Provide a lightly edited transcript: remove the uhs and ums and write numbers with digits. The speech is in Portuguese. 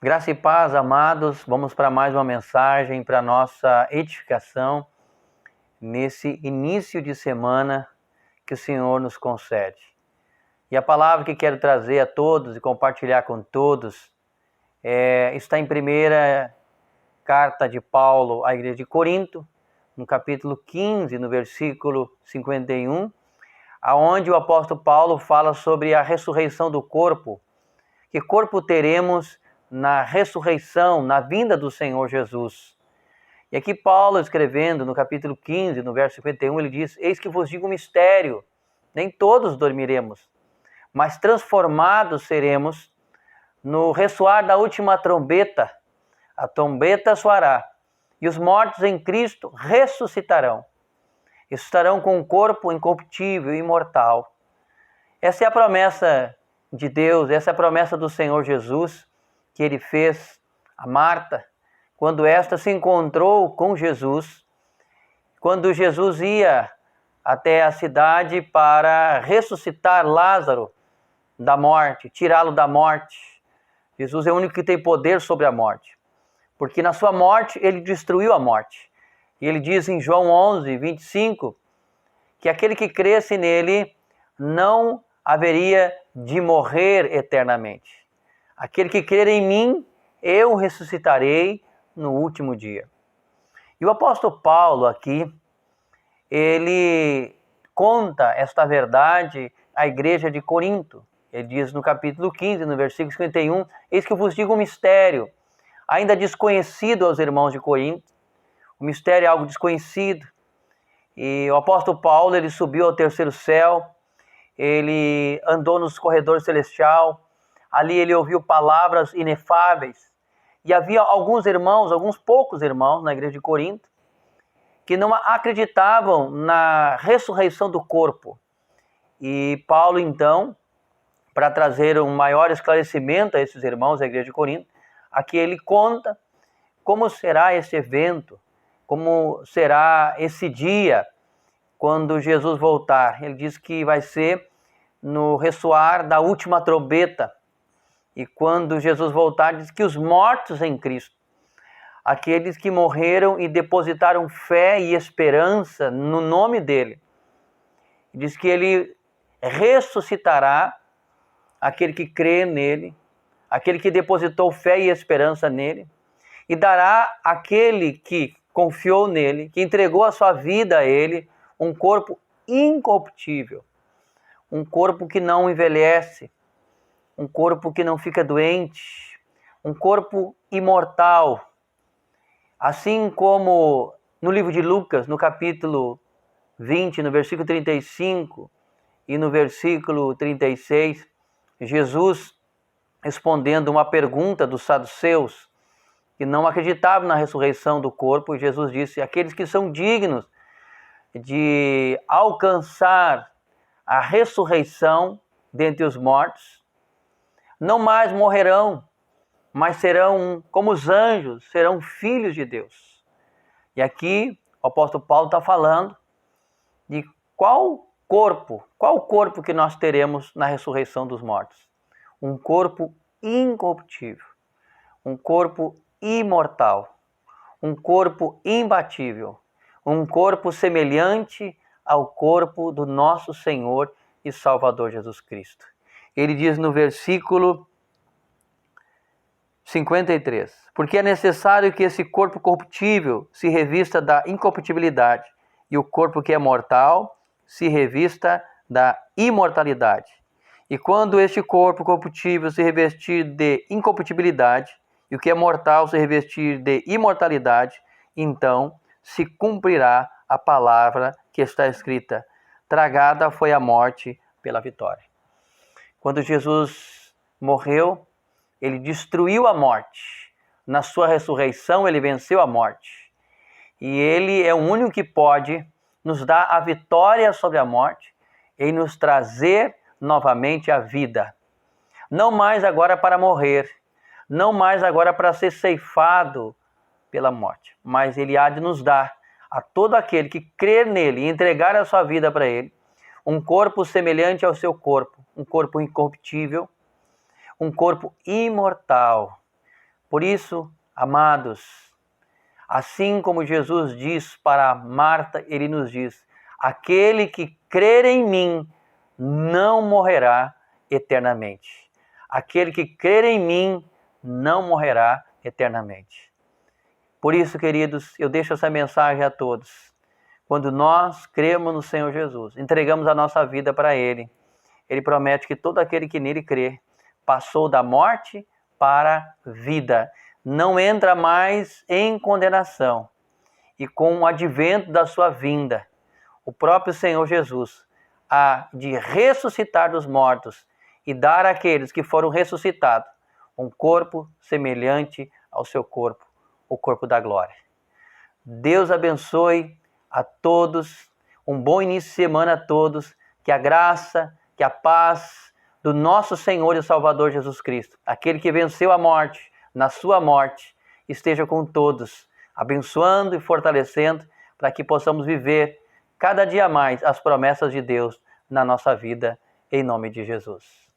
Graça e paz, amados, vamos para mais uma mensagem para nossa edificação nesse início de semana que o Senhor nos concede. E a palavra que quero trazer a todos e compartilhar com todos está em primeira carta de Paulo à igreja de Corinto, no capítulo 15, no versículo 51, aonde o apóstolo Paulo fala sobre a ressurreição do corpo. Que corpo teremos na ressurreição, na vinda do Senhor Jesus? E aqui Paulo, escrevendo no capítulo 15, no verso 51, ele diz: eis que vos digo um mistério, nem todos dormiremos, mas transformados seremos no ressoar da última trombeta. A trombeta soará, e os mortos em Cristo ressuscitarão. Estarão com um corpo incorruptível e imortal. Essa é a promessa de Deus, essa é a promessa do Senhor Jesus, que ele fez a Marta, quando esta se encontrou com Jesus, quando Jesus ia até a cidade para ressuscitar Lázaro da morte, tirá-lo da morte. Jesus é o único que tem poder sobre a morte, porque na sua morte ele destruiu a morte. E ele diz em João 11, 25, que aquele que cresce nele não haveria de morrer eternamente. Aquele que crer em mim, eu ressuscitarei no último dia. E o apóstolo Paulo aqui, ele conta esta verdade à igreja de Corinto. Ele diz no capítulo 15, no versículo 51, eis que eu vos digo um mistério, ainda desconhecido aos irmãos de Corinto. O mistério é algo desconhecido. E o apóstolo Paulo, ele subiu ao terceiro céu, ele andou nos corredores celestiais, ali ele ouviu palavras inefáveis. E havia alguns irmãos, alguns poucos irmãos na igreja de Corinto, que não acreditavam na ressurreição do corpo. E Paulo, então, para trazer um maior esclarecimento a esses irmãos da igreja de Corinto, aqui ele conta como será esse evento, como será esse dia quando Jesus voltar. Ele diz que vai ser no ressoar da última trombeta. E quando Jesus voltar, diz que os mortos em Cristo, aqueles que morreram e depositaram fé e esperança no nome dele, diz que ele ressuscitará aquele que crê nele, aquele que depositou fé e esperança nele, e dará àquele que confiou nele, que entregou a sua vida a ele, um corpo incorruptível, um corpo que não envelhece, um corpo que não fica doente, um corpo imortal. Assim como no livro de Lucas, no capítulo 20, no versículo 35 e no versículo 36, Jesus, respondendo uma pergunta dos saduceus, que não acreditavam na ressurreição do corpo, Jesus disse: aqueles que são dignos de alcançar a ressurreição dentre os mortos, não mais morrerão, mas serão como os anjos, serão filhos de Deus. E aqui o apóstolo Paulo está falando de qual corpo que nós teremos na ressurreição dos mortos. Um corpo incorruptível, um corpo imortal, um corpo imbatível, um corpo semelhante ao corpo do nosso Senhor e Salvador Jesus Cristo. Ele diz no versículo 53, porque é necessário que esse corpo corruptível se revista da incorruptibilidade e o corpo que é mortal se revista da imortalidade. E quando este corpo corruptível se revestir de incorruptibilidade e o que é mortal se revestir de imortalidade, então se cumprirá a palavra que está escrita: tragada foi a morte pela vitória. Quando Jesus morreu, ele destruiu a morte. Na sua ressurreição, ele venceu a morte. E ele é o único que pode nos dar a vitória sobre a morte e nos trazer novamente a vida. Não mais agora para morrer, não mais agora para ser ceifado pela morte, mas ele há de nos dar, a todo aquele que crer nele e entregar a sua vida para ele, um corpo semelhante ao seu corpo, um corpo incorruptível, um corpo imortal, Por isso, amados, assim como Jesus diz para Marta, ele nos diz: aquele que crer em mim não morrerá eternamente. Aquele que crer em mim não morrerá eternamente. Por isso, queridos, eu deixo essa mensagem a todos. Quando nós cremos no Senhor Jesus, entregamos a nossa vida para Ele, Ele promete que todo aquele que nele crê passou da morte para a vida, não entra mais em condenação. E com o advento da sua vinda, o próprio Senhor Jesus há de ressuscitar dos mortos e dar àqueles que foram ressuscitados um corpo semelhante ao seu corpo, o corpo da glória. Deus abençoe a todos, um bom início de semana a todos, que a graça, que a paz do nosso Senhor e Salvador Jesus Cristo, aquele que venceu a morte, na sua morte, esteja com todos, abençoando e fortalecendo, para que possamos viver cada dia mais as promessas de Deus na nossa vida, em nome de Jesus.